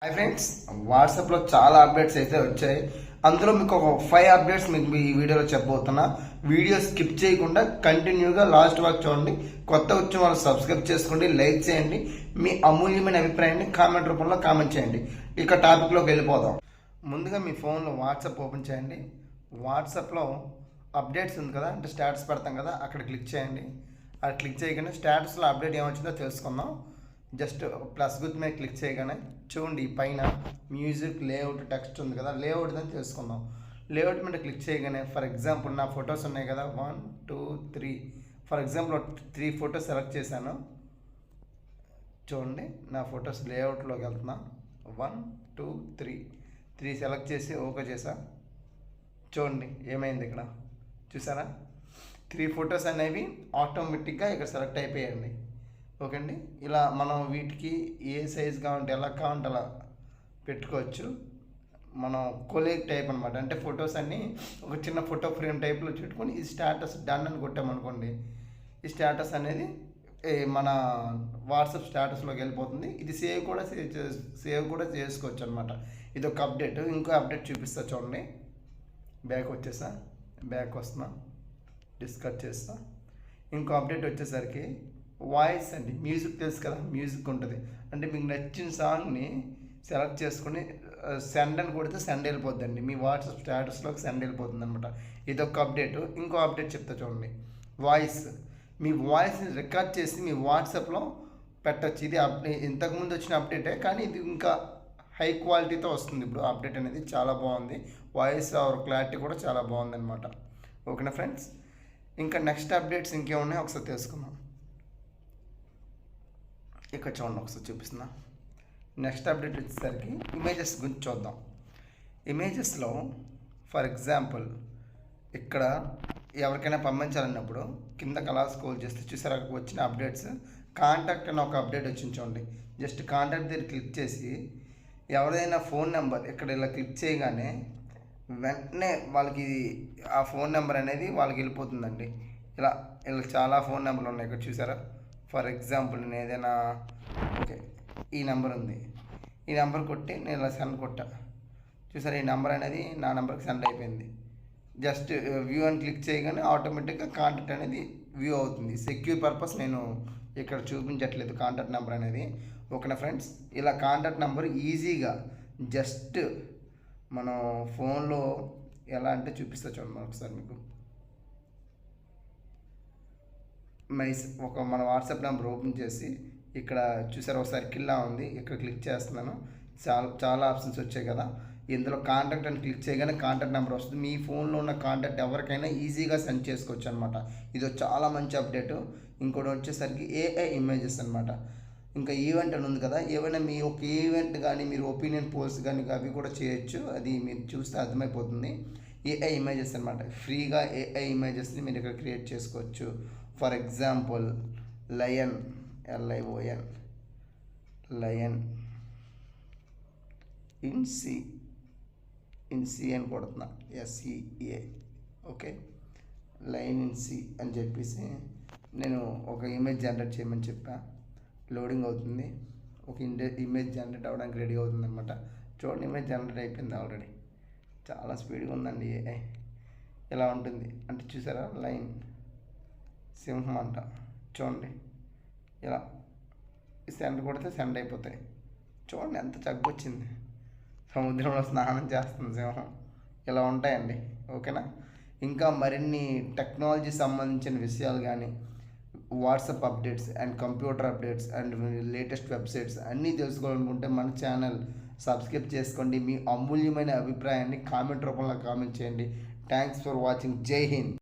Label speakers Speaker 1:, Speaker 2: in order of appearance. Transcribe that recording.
Speaker 1: Hi friends, వాట్సాప్లో చాలా updates అయితే వచ్చాయి. అందులో మీకు ఒక 5 అప్డేట్స్ మీకు ఈ వీడియోలో చెప్పబోతున్నా. వీడియో స్కిప్ చేయకుండా కంటిన్యూగా లాస్ట్ వరకు చూడండి. కొత్త వచ్చిన వాళ్ళు సబ్స్క్రైబ్ చేసుకోండి, లైక్ చేయండి, మీ అమూల్యమైన అభిప్రాయాన్ని కామెంట్ రూపంలో కామెంట్ చేయండి. ఇక టాపిక్లోకి వెళ్ళిపోదాం. ముందుగా మీ ఫోన్లో వాట్సాప్ ఓపెన్ చేయండి. వాట్సాప్లో అప్డేట్స్ ఉంది కదా, అంటే స్టేటస్ పెడతాం కదా, అక్కడ క్లిక్ చేయండి. అది క్లిక్ చేయగానే స్టేటస్లో అప్డేట్ ఏమొచ్చిందో తెలుసుకుందాం. జస్ట్ ప్లస్ గుర్తు మీద క్లిక్ చేయగానే చూడండి, పైన మ్యూజిక్ లేఅవుట్ టెక్స్ట్ ఉంది కదా, లేఅవుట్ అని తెలుసుకుందాం. లేఅవుట్ మీద క్లిక్ చేయగానే ఫర్ ఎగ్జాంపుల్ నా ఫొటోస్ ఉన్నాయి కదా, 1 2 3 ఫర్ ఎగ్జాంపుల్ 3 ఫొటోస్ సెలెక్ట్ చేశాను. చూడండి, నా ఫొటోస్ లేఅవుట్లోకి వెళ్తున్నా. 1 2 3 సెలెక్ట్ చేసి ఓకే చేసా. చూడండి ఏమైంది, ఇక్కడ చూసారా, 3 ఫొటోస్ అనేవి ఆటోమేటిక్గా ఇక్కడ సెలెక్ట్ అయిపోయాయండి. ఓకే అండి, ఇలా మనం వీటికి ఏ సైజ్ కావాలంటే ఎలా కావాలంటే అలా పెట్టుకోవచ్చు. మనం కొలేగ్ టైప్ అనమాట, అంటే ఫొటోస్ అన్నీ ఒక చిన్న ఫోటో ఫ్రేమ్ టైప్లో పెట్టుకొని ఈ స్టేటస్ డన్ అని కొట్టామనుకోండి, ఈ స్టేటస్ అనేది మన వాట్సాప్ స్టేటస్లోకి వెళ్ళిపోతుంది. ఇది సేవ్ కూడా చేసుకోవచ్చు అనమాట. ఇది ఒక అప్డేట్. ఇంకో అప్డేట్ చూపిస్తా చూడండి. బ్యాక్ వస్తున్నా, డిస్కస్ చేస్తా. ఇంకో అప్డేట్ వచ్చేసరికి వాయిస్ అండి. మ్యూజిక్ తెలుసు కదా, మ్యూజిక్ ఉంటుంది. అంటే మీకు నచ్చిన సాంగ్ని సెలెక్ట్ చేసుకుని సెండ్ అని కొడితే సెండ్ వెళ్ళిపోద్దండి, మీ వాట్సాప్ స్టేటస్లోకి సెండ్ వెళ్ళిపోతుంది అనమాట. ఇదొక అప్డేట్. ఇంకో అప్డేట్ చెప్తా చూడండి. వాయిస్, మీ వాయిస్ని రికార్డ్ చేసి మీ వాట్సాప్లో పెట్టచ్చు. ఇది ఇంతకుముందు వచ్చిన అప్డేటే, కానీ ఇది ఇంకా హై క్వాలిటీతో వస్తుంది. ఇప్పుడు అప్డేట్ అనేది చాలా బాగుంది. వాయిస్ ఆర్ క్లారిటీ కూడా చాలా బాగుంది అనమాట. ఓకేనా ఫ్రెండ్స్, ఇంకా నెక్స్ట్ అప్డేట్స్ ఇంకేమున్నాయో ఒకసారి తెలుసుకుందాం. ఇక్కడ చూడండి, ఒకసారి చూపిస్తున్నా. నెక్స్ట్ అప్డేట్ వచ్చేసరికి ఇమేజెస్ గురించి చూద్దాం. ఇమేజెస్లో ఫర్ ఎగ్జాంపుల్ ఇక్కడ ఎవరికైనా పంపించాలన్నప్పుడు కిందకి అలా స్క్రోల్ చేస్తే చూసారా, వచ్చిన అప్డేట్స్ కాంటాక్ట్ అని ఒక అప్డేట్ వచ్చింది చూడండి. జస్ట్ కాంటాక్ట్ దగ్గర క్లిక్ చేసి ఎవరైనా ఫోన్ నెంబర్ ఇక్కడ ఇలా క్లిక్ చేయగానే వెంటనే వాళ్ళకి ఆ ఫోన్ నెంబర్ అనేది వాళ్ళకి వెళ్ళిపోతుందండి. ఇలా చాలా ఫోన్ నెంబర్లు ఉన్నాయి ఇక్కడ చూసారా. ఫర్ ఎగ్జాంపుల్ నేను ఏదైనా ఓకే, ఈ నెంబర్ ఉంది, ఈ నెంబర్ కొట్టి నేను ఇలా సెండ్ కొట్టా. చూసారా, ఈ నెంబర్ అనేది నా నెంబర్కి సెండ్ అయిపోయింది. జస్ట్ వ్యూ అని క్లిక్ చేయగానే ఆటోమేటిక్గా కాంటాక్ట్ అనేది వ్యూ అవుతుంది. సెక్యూర్ పర్పస్ నేను ఇక్కడ చూపించట్లేదు కాంటాక్ట్ నెంబర్ అనేది. ఓకేనా ఫ్రెండ్స్, ఇలా కాంటాక్ట్ నెంబర్ ఈజీగా జస్ట్ మనం ఫోన్లో ఎలా అంటే చూపిస్తా చూడండి ఒకసారి మీకు. మన వాట్సాప్ నెంబర్ ఓపెన్ చేసి ఇక్కడ చూసారు ఒక సర్కిల్లా ఉంది, ఇక్కడ క్లిక్ చేస్తున్నాను. చాలా ఆప్షన్స్ వచ్చాయి కదా, ఇందులో కాంటాక్ట్ అని క్లిక్ చేయగానే కాంటాక్ట్ నెంబర్ వస్తుంది. మీ ఫోన్లో ఉన్న కాంటాక్ట్ ఎవరికైనా ఈజీగా సెండ్ చేసుకోవచ్చు అనమాట. ఇది చాలా మంచి అప్డేట్. ఇంకోటి వచ్చేసరికి ఏఐ ఇమేజెస్ అనమాట. ఇంకా ఈవెంట్ అని ఉంది కదా, ఏమైనా మీ ఒక ఈవెంట్ కానీ మీరు ఒపీనియన్ పోస్ట్ కానీ అవి కూడా చేయొచ్చు. అది మీరు చూస్తే అర్థమైపోతుంది. ఏఐ ఇమేజెస్ అనమాట. ఫ్రీగా ఏఐ ఇమేజెస్ని మీరు ఇక్కడ క్రియేట్ చేసుకోవచ్చు. For example lion, LION, lion in sea అని కొడుతున్నా, SEA. Okay, lion in sea అని చెప్పేసి నేను ఒక ఇమేజ్ జనరేట్ చేయమని చెప్పా. లోడింగ్ అవుతుంది. ఒక ఇమేజ్ జనరేట్ అవ్వడానికి రెడీ అవుతుంది అనమాట. చూడండి, ఇమేజ్ జనరేట్ అయిపోయింది ఆల్రెడీ. చాలా స్పీడ్గా ఉందండి ఏఐ. ఇలా ఉంటుంది అంటే చూసారా, లైన్ సింహం అంట. చూడండి, ఇలా సెండ్ కొడితే సెండ్ అయిపోతాయి. చూడండి ఎంత చగ్గొచ్చింది, సముద్రంలో స్నానం చేస్తుంది సింహం. ఇలా ఉంటాయండి. ఓకేనా, ఇంకా మరిన్ని టెక్నాలజీ సంబంధించిన విషయాలు కానీ WhatsApp updates and computer updates and latest websites అన్నీ తెలుసుకోవాలనుకుంటే మన ఛానల్ సబ్స్క్రైబ్ చేసుకోండి. మీ అమూల్యమైన అభిప్రాయాన్ని కామెంట్ రూపంలో కామెంట్ చేయండి. Thanks for watching. జై హింద్.